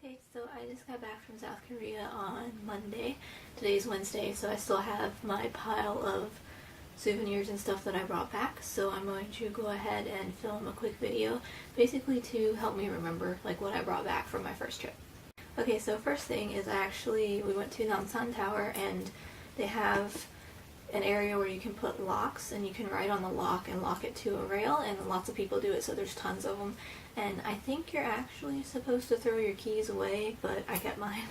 Okay, so I just got back from South Korea on Monday. Today's Wednesday, so I still have my pile of souvenirs and stuff that I brought back. So I'm going to go ahead and film a quick video, basically to help me remember like what I brought back from my first trip. Okay, so first thing is we went to Namsan Tower, and they have an area where you can put locks and you can ride on the lock and lock it to a rail, and lots of people do it, so there's tons of them. And I think you're actually supposed to throw your keys away, but I kept mine.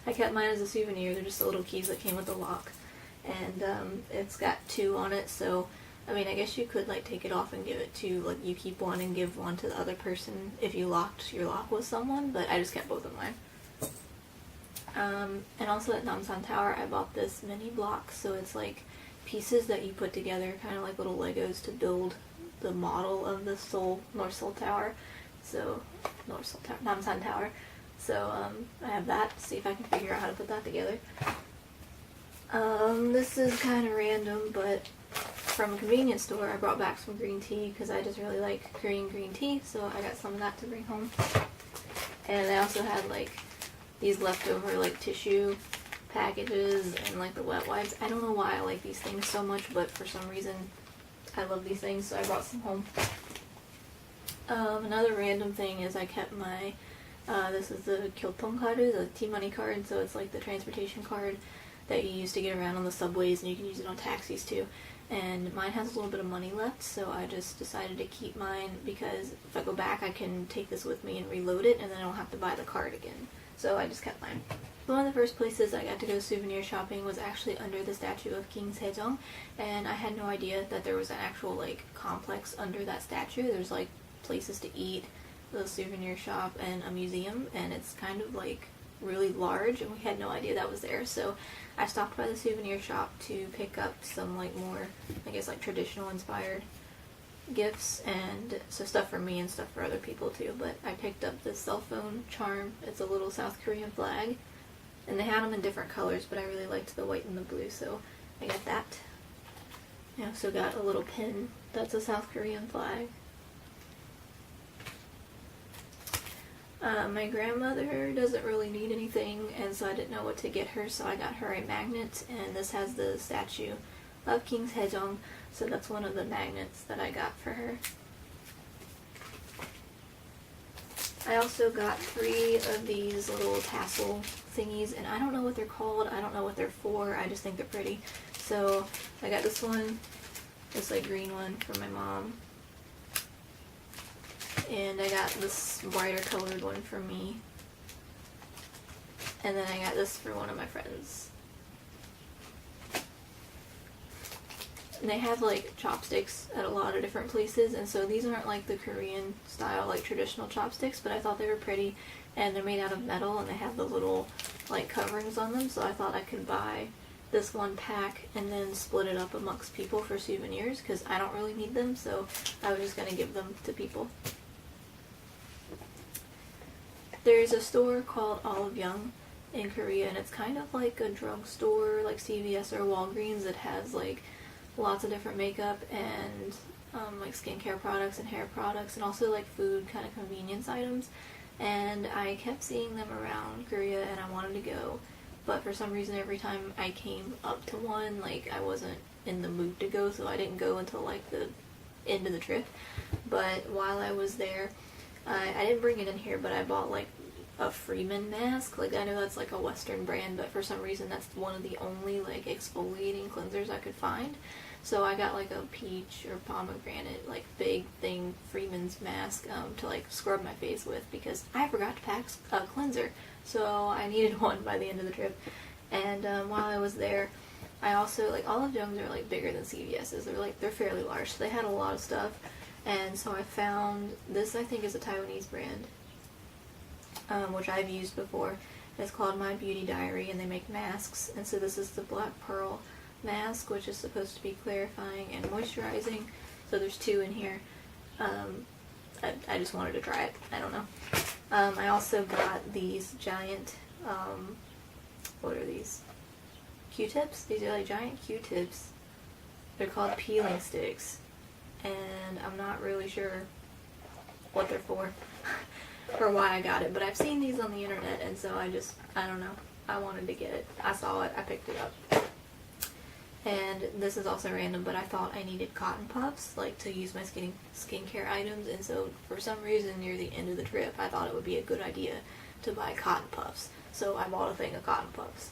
I kept mine as a souvenir. They're just the little keys that came with the lock, and it's got 2 on it, so I mean, I guess you could like take it off and give it to, like, you keep one and give one to the other person if you locked your lock with someone, but I just kept both of mine. And also at Namsan Tower I bought this mini block, so it's like pieces that you put together, kind of like little Legos, to build the model of the North Seoul Tower. So, Namsan Tower. So, I have that, see if I can figure out how to put that together. This is kind of random, but from a convenience store I brought back some green tea because I just really like Korean green tea, so I got some of that to bring home. And I also had like these leftover like tissue packages and like the wet wipes. I don't know why I like these things so much, but for some reason I love these things, so I brought some home. Another random thing is I kept my, this is the Kyotong card, the T-money card, so it's like the transportation card that you use to get around on the subways, and you can use it on taxis too. And mine has a little bit of money left, so I just decided to keep mine because if I go back I can take this with me and reload it, and then I don't have to buy the card again. So I just kept mine. One of the first places I got to go souvenir shopping was actually under the statue of King Sejong, and I had no idea that there was an actual like complex under that statue. There's like places to eat, the souvenir shop, and a museum, and it's kind of like really large, and we had no idea that was there. So I stopped by the souvenir shop to pick up some like more, I guess, like traditional inspired gifts, and so stuff for me and stuff for other people too. But I picked up this cell phone charm. It's a little South Korean flag, and they had them in different colors, but I really liked the white and the blue, so I got that. I also got a little pin that's a South Korean flag. My grandmother doesn't really need anything, and so I didn't know what to get her, so I got her a magnet, and this has the statue of King Sejong, so that's one of the magnets that I got for her. I also got 3 of these little tassel thingies, and I don't know what they're called, I don't know what they're for, I just think they're pretty. So I got this one, this like green one for my mom, and I got this brighter colored one for me, and then I got this for one of my friends. And they have like chopsticks at a lot of different places, and so these aren't like the Korean style like traditional chopsticks, but I thought they were pretty, and they're made out of metal, and they have the little like coverings on them, so I thought I could buy this one pack and then split it up amongst people for souvenirs because I don't really need them, so I was just going to give them to people. There's a store called Olive Young in Korea, and it's kind of like a drugstore like CVS or Walgreens. It has like lots of different makeup and like skincare products and hair products, and also like food kind of convenience items. And I kept seeing them around Korea and I wanted to go, but for some reason every time I came up to one, like I wasn't in the mood to go, so I didn't go until like the end of the trip. But while I was there, I didn't bring it in here, but I bought like a Freeman mask. Like, I know that's like a Western brand, but for some reason that's one of the only like exfoliating cleansers I could find. So I got like a peach or pomegranate like big thing Freeman's mask to like scrub my face with because I forgot to pack a cleanser, so I needed one by the end of the trip. And while I was there, I also, like, Olive Young's are like bigger than CVS's. They're fairly large, so they had a lot of stuff. And so I found this, I think is a Taiwanese brand, which I've used before. It's called My Beauty Diary, and they make masks. And so this is the Black Pearl mask, which is supposed to be clarifying and moisturizing. So there's 2 in here. I just wanted to try it. I don't know. I also got these giant, what are these? Q-tips? These are like giant Q-tips. They're called peeling sticks, and I'm not really sure what they're for. or why I got it, but I've seen these on the internet, and so I don't know, I wanted to get it. I saw it, I picked it up. And this is also random, but I thought I needed cotton puffs, like, to use my skincare items, and so for some reason near the end of the trip, I thought it would be a good idea to buy cotton puffs. So I bought a thing of cotton puffs.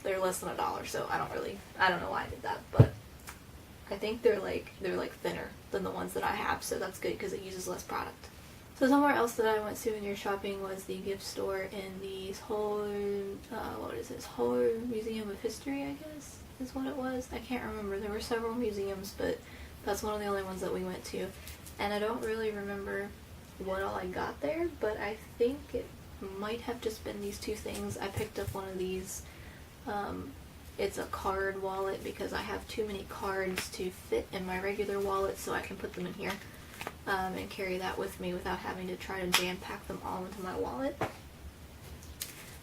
They're less than $1, so I don't know why I did that, but I think they're like thinner than the ones that I have, so that's good because it uses less product. So somewhere else that I went souvenir shopping was the gift store in the Seoul Museum of History, I guess is what it was. I can't remember. There were several museums, but that's one of the only ones that we went to. And I don't really remember what all I got there, but I think it might have just been these two things. I picked up one of these. It's a card wallet because I have too many cards to fit in my regular wallet, so I can put them in here and carry that with me without having to try to jam pack them all into my wallet.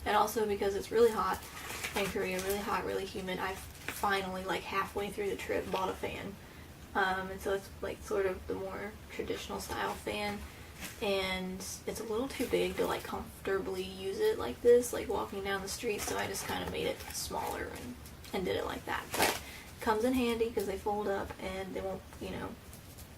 And also because it's really hot in Korea, really hot, really humid, I finally, like halfway through the trip, bought a fan. And so it's like sort of the more traditional style fan, and it's a little too big to like comfortably use it like this, like walking down the street, so I just kind of made it smaller and did it like that. But it comes in handy because they fold up and they won't, you know,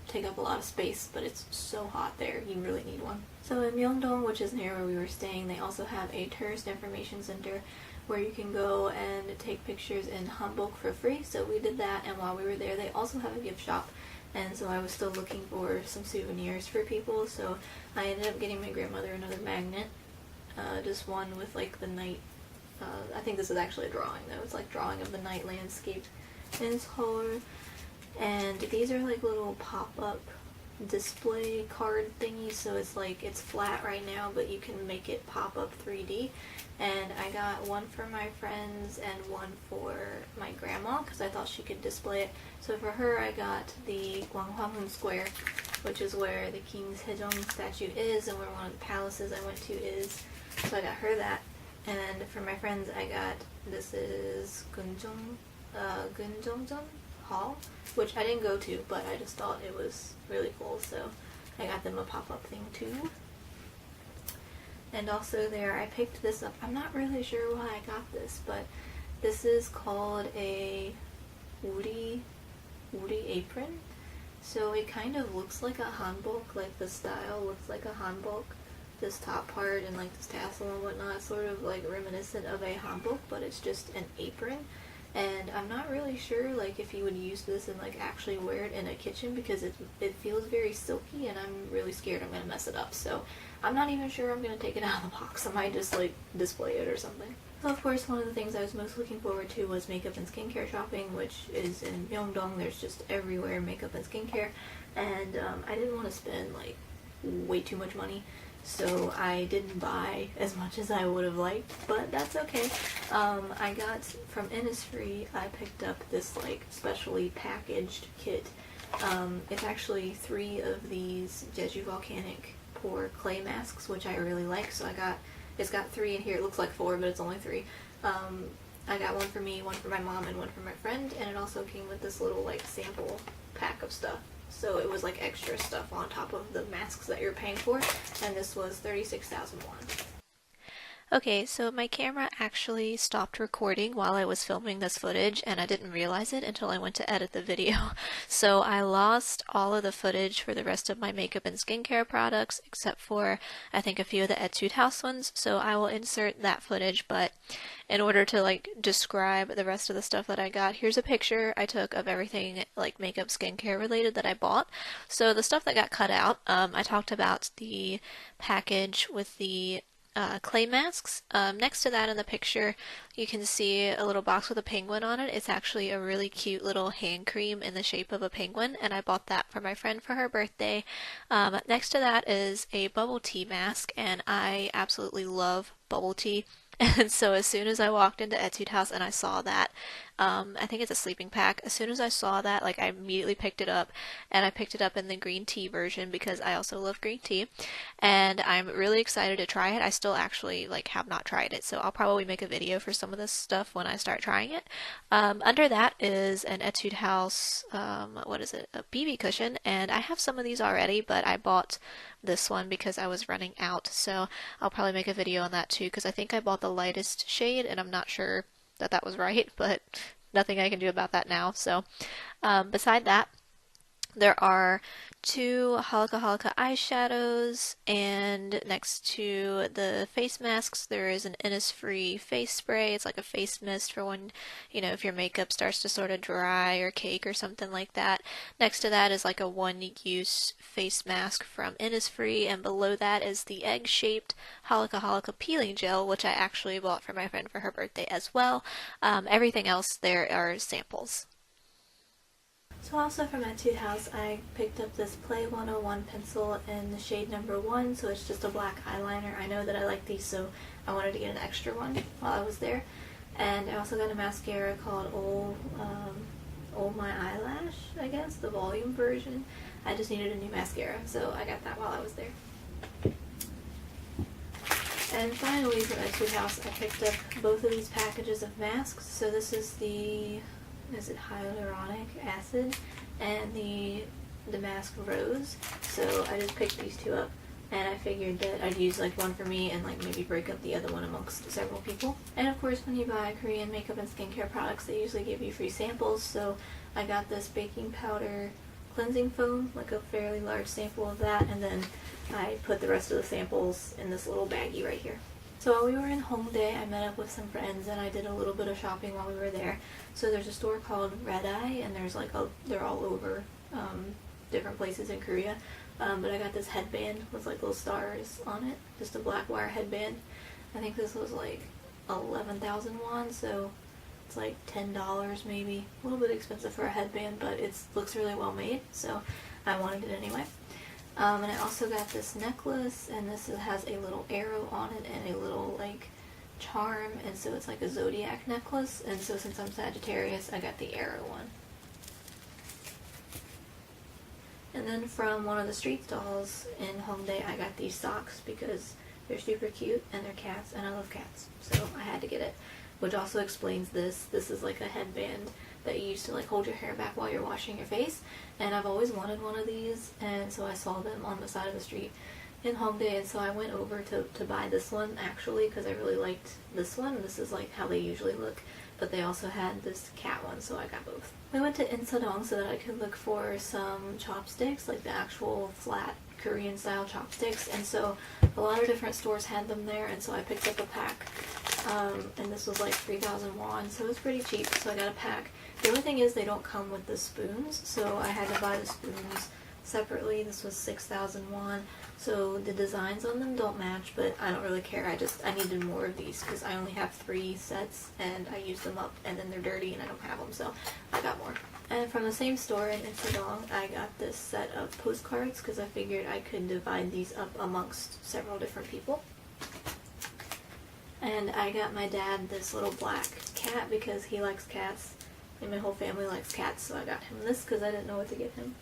take up a lot of space, but it's so hot there, you really need one. So in Myeongdong, which is near where we were staying, they also have a tourist information center where you can go and take pictures in hanbok for free, so we did that. And while we were there, they also have a gift shop, and so I was still looking for some souvenirs for people, so I ended up getting my grandmother another magnet, just one with like the night, I think this is actually a drawing though, it's like drawing of the night landscape in Seoul. And these are like little pop-up display card thingies, so it's like it's flat right now, but you can make it pop up 3D. And I got one for my friends and one for my grandma because I thought she could display it. So for her, I got the Gwanghwamun Square, which is where the King's Haejong statue is and where one of the palaces I went to is. So I got her that. And for my friends, I got, this is Gunjeongjong Hall, which I didn't go to, but I just thought it was really cool, so I got them a pop-up thing too. And also there, I picked this up. I'm not really sure why I got this, but this is called a woody apron. So it kind of looks like a hanbok, like the style looks like a hanbok. This top part and like this tassel and whatnot, sort of like reminiscent of a hanbok, but it's just an apron. And I'm not really sure like if you would use this and like actually wear it in a kitchen because it feels very silky, and I'm really scared I'm gonna mess it up. So I'm not even sure I'm gonna take it out of the box. I might just like display it or something. So of course, one of the things I was most looking forward to was makeup and skincare shopping, which is in Myeongdong. There's just everywhere makeup and skincare, and I didn't want to spend like way too much money. So I didn't buy as much as I would have liked, but that's okay. I got from Innisfree, I picked up this like specially packaged kit. It's actually 3 of these Jeju Volcanic Pore Clay Masks, which I really like, so it's got 3 in here. It looks like 4, but it's only 3. I got one for me, one for my mom, and one for my friend, and it also came with this little like sample pack of stuff. So it was like extra stuff on top of the masks that you're paying for, and this was 36,000 won. Okay, so my camera actually stopped recording while I was filming this footage, and I didn't realize it until I went to edit the video. So I lost all of the footage for the rest of my makeup and skincare products, except for I think a few of the Etude House ones, so I will insert that footage. But in order to like describe the rest of the stuff that I got, here's a picture I took of everything like makeup skincare related that I bought. So the stuff that got cut out, I talked about the package with the clay masks. Next to that in the picture, you can see a little box with a penguin on it. It's actually a really cute little hand cream in the shape of a penguin, and I bought that for my friend for her birthday. Next to that is a bubble tea mask, and I absolutely love bubble tea. And so as soon as I walked into Etude House and I saw that, I think it's a sleeping pack. As soon as I saw that, like I immediately picked it up, and I picked it up in the green tea version because I also love green tea, and I'm really excited to try it. I still actually like have not tried it, so I'll probably make a video for some of this stuff when I start trying it. Under that is an Etude House, what is it, a BB cushion, and I have some of these already, but I bought this one because I was running out, so I'll probably make a video on that too because I think I bought the lightest shade, and I'm not sure that that was right, but nothing I can do about that now. So, beside that, there are two Halaka Halaka eyeshadows, and next to the face masks, there is an Innisfree face spray. It's like a face mist for when, if your makeup starts to sort of dry or cake or something like that. Next to that is like a one-use face mask from Innisfree, and below that is the egg-shaped Halaka Halaka peeling gel, which I actually bought for my friend for her birthday as well. Everything else there are samples. So also from Etude House, I picked up this Play 101 pencil in the shade number 1, so it's just a black eyeliner. I know that I like these, so I wanted to get an extra one while I was there. And I also got a mascara called Oh My Eyelash, I guess, the volume version. I just needed a new mascara, so I got that while I was there. And finally from Etude House, I picked up both of these packages of masks. So this is is it hyaluronic acid and the mask rose. So I just picked these two up, and I figured that I'd use like one for me and like maybe break up the other one amongst several people. And of course, when you buy Korean makeup and skincare products, they usually give you free samples. So I got this baking powder cleansing foam, like a fairly large sample of that, and then I put the rest of the samples in this little baggie right here. So while we were in Hongdae, I met up with some friends and I did a little bit of shopping while we were there. So there's a store called Red Eye, and there's like they're all over different places in Korea. But I got this headband with like little stars on it, just a black wire headband. I think this was like 11,000 won, so it's like $10 maybe. A little bit expensive for a headband, but it looks really well made, so I wanted it anyway. And I also got this necklace, and this has a little arrow on it and a little like charm, and so it's like a zodiac necklace, and so since I'm Sagittarius, I got the arrow one. And then from one of the street stalls in Hongdae, I got these socks because they're super cute and they're cats, and I love cats, so I had to get it. Which also explains this. This is like a headband that you use to like hold your hair back while you're washing your face, and I've always wanted one of these, and so I saw them on the side of the street in Hongdae, and so I went over to buy this one actually because I really liked this one. This is like how they usually look, but they also had this cat one, so I got both. We went to Insadong so that I could look for some chopsticks, like the actual flat Korean style chopsticks, and so a lot of different stores had them there, and so I picked up a pack, and this was like 3,000 won, so it was pretty cheap, so I got a pack. The only thing is they don't come with the spoons, so I had to buy the spoons separately. This was 6,000 won, so the designs on them don't match, but I don't really care. I needed more of these because I only have 3 sets, and I used them up, and then they're dirty, and I don't have them, so I got more. And from the same store in Insadong, I got this set of postcards because I figured I could divide these up amongst several different people. And I got my dad this little black cat because he likes cats, and my whole family likes cats, so I got him this because I didn't know what to get him.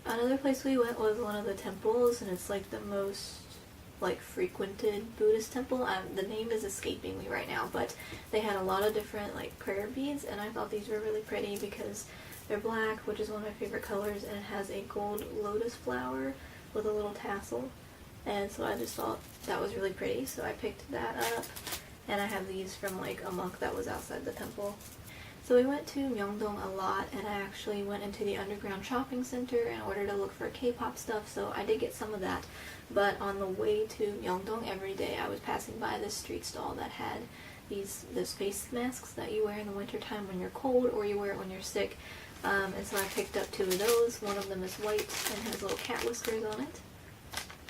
Another place we went was one of the temples, and it's like the most like frequented Buddhist temple. The name is escaping me right now, but they had a lot of different like prayer beads, and I thought these were really pretty because they're black, which is one of my favorite colors, and it has a gold lotus flower with a little tassel, and so I just thought that was really pretty, so I picked that up, and I have these from like a monk that was outside the temple. So we went to Myeongdong a lot, and I actually went into the underground shopping center in order to look for K-pop stuff, so I did get some of that. But on the way to Myeongdong every day, I was passing by this street stall that had those face masks that you wear in the wintertime when you're cold, or you wear it when you're sick. And so I picked up 2 of those. One of them is white and has little cat whiskers on it,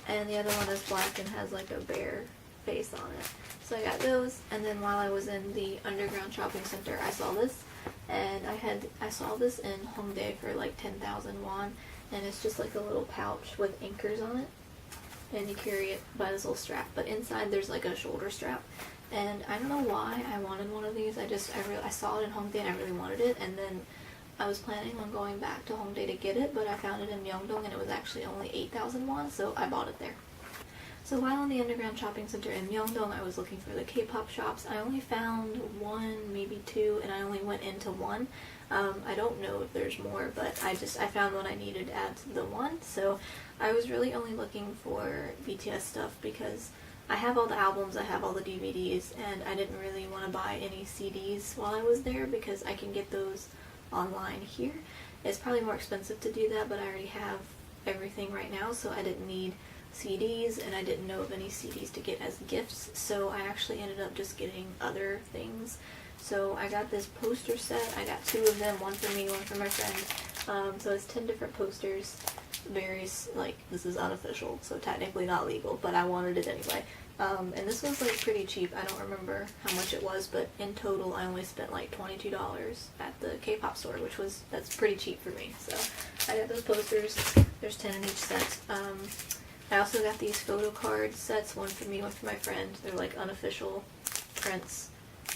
and the other one is black and has like a bear face on it. So I got those, and then while I was in the underground shopping center, I saw this, and I saw this in Hongdae for like 10,000 won, and it's just like a little pouch with anchors on it. and you carry it by this little strap, but inside there's like a shoulder strap. And I don't know why I wanted one of these. I saw it in Hongdae and I really wanted it, and then I was planning on going back to Hongdae to get it, but I found it in Myeongdong and it was actually only 8,000 won, so I bought it there. So while in the underground shopping center in Myeongdong, I was looking for the K-pop shops. I only found one, maybe two, and I only went into one. I don't know if there's more, but I found what I needed to add to the one. So I was really only looking for BTS stuff because I have all the albums, I have all the DVDs, and I didn't really want to buy any CDs while I was there because I can get those online here. It's probably more expensive to do that, but I already have everything right now, so I didn't need CDs, and I didn't know of any CDs to get as gifts, so I actually ended up just getting other things. So I got this poster set. I got 2 of them, one for me, one for my friend. So it's 10 different posters. Various, like, this is unofficial, so technically not legal, but I wanted it anyway. And this was like pretty cheap. I don't remember how much it was, but in total I only spent like $22 at the K-pop store, that's pretty cheap for me. So I got those posters. There's 10 in each set. I also got these photo card sets, one for me, one for my friend. They're like unofficial prints.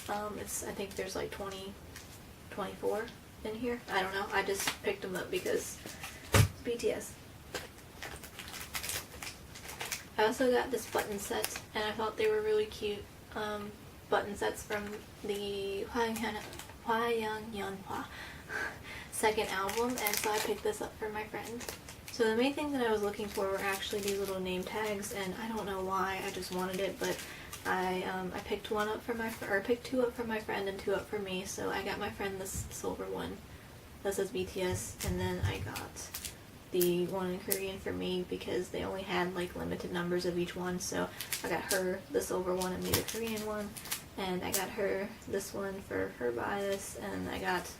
I think there's like 24 in here. I don't know. I just picked them up because it's BTS. I also got this button set, and I thought they were really cute button sets from the Hwayoungyeonhwa second album, and so I picked this up for my friend. So the main thing that I was looking for were actually these little name tags, and I don't know why, I just wanted it, but I picked two up for my friend and 2 up for me. So I got my friend this silver one that says BTS, and then I got the one in Korean for me because they only had like limited numbers of each one. So I got her the silver one and me the Korean one, and I got her this one for her bias, and I got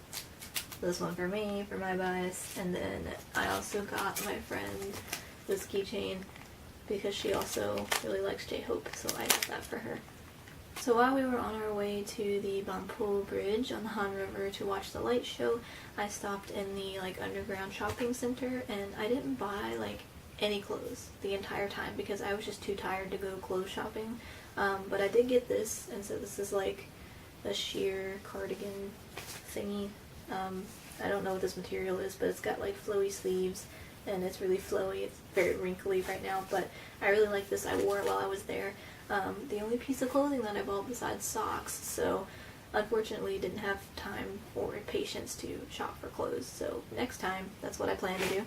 this one for me for my bias, and then I also got my friend this keychain because she also really likes J-Hope, so I got that for her. So while we were on our way to the Banpo Bridge on the Han River to watch the light show, I stopped in the like underground shopping center, and I didn't buy like any clothes the entire time because I was just too tired to go clothes shopping. But I did get this, and so this is like a sheer cardigan thingy. I don't know what this material is, but it's got like flowy sleeves, and it's really flowy. It's very wrinkly right now, but I really like this. I wore it while I was there. The only piece of clothing that I bought besides socks, so unfortunately didn't have time or patience to shop for clothes, so next time that's what I plan to do.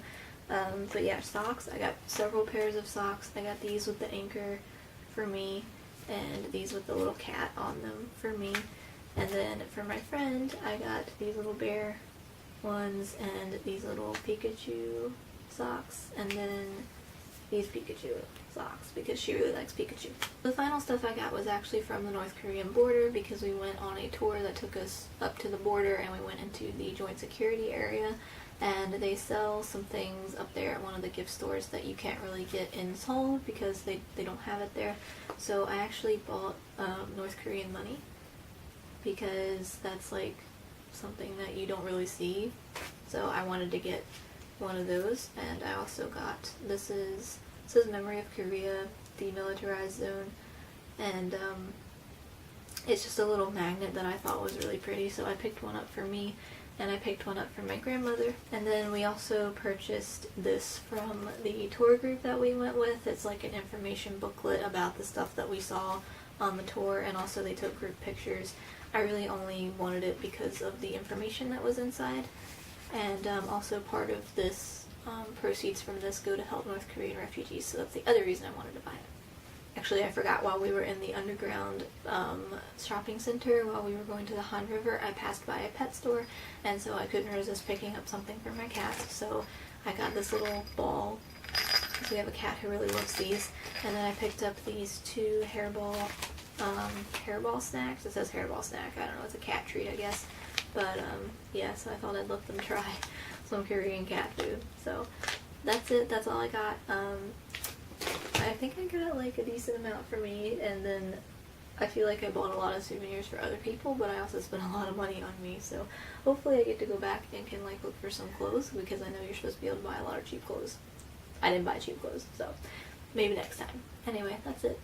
But yeah, socks. I got several pairs of socks. I got these with the anchor for me, and these with the little cat on them for me. And then for my friend, I got these little bear ones and these little Pikachu socks, and then these Pikachu socks because she really likes Pikachu. The final stuff I got was actually from the North Korean border because we went on a tour that took us up to the border, and we went into the joint security area, and they sell some things up there at one of the gift stores that you can't really get in Seoul because they don't have it there. So I actually bought North Korean money because that's like something that you don't really see, so I wanted to get one of those. And I also got this says Memory of Korea Demilitarized Zone, and it's just a little magnet that I thought was really pretty, so I picked one up for me, and I picked one up for my grandmother. And then we also purchased this from the tour group that we went with. It's like an information booklet about the stuff that we saw on the tour, and also they took group pictures. I really only wanted it because of the information that was inside, and also part of this proceeds from this go to help North Korean refugees, so that's the other reason I wanted to buy it. Actually, I forgot, while we were in the underground shopping center, while we were going to the Han River, I passed by a pet store, and so I couldn't resist picking up something for my cat, so I got this little ball because we have a cat who really loves these, and then I picked up these 2 hairball snacks. It says hairball snack. I don't know, it's a cat treat, I guess. But yeah, so I thought I'd let them try some Korean cat food. So that's it. That's all I got. I think I got like a decent amount for me, and then I feel like I bought a lot of souvenirs for other people, but I also spent a lot of money on me. So hopefully I get to go back and can like look for some clothes, because I know you're supposed to be able to buy a lot of cheap clothes. I didn't buy cheap clothes, so maybe next time. Anyway, that's it.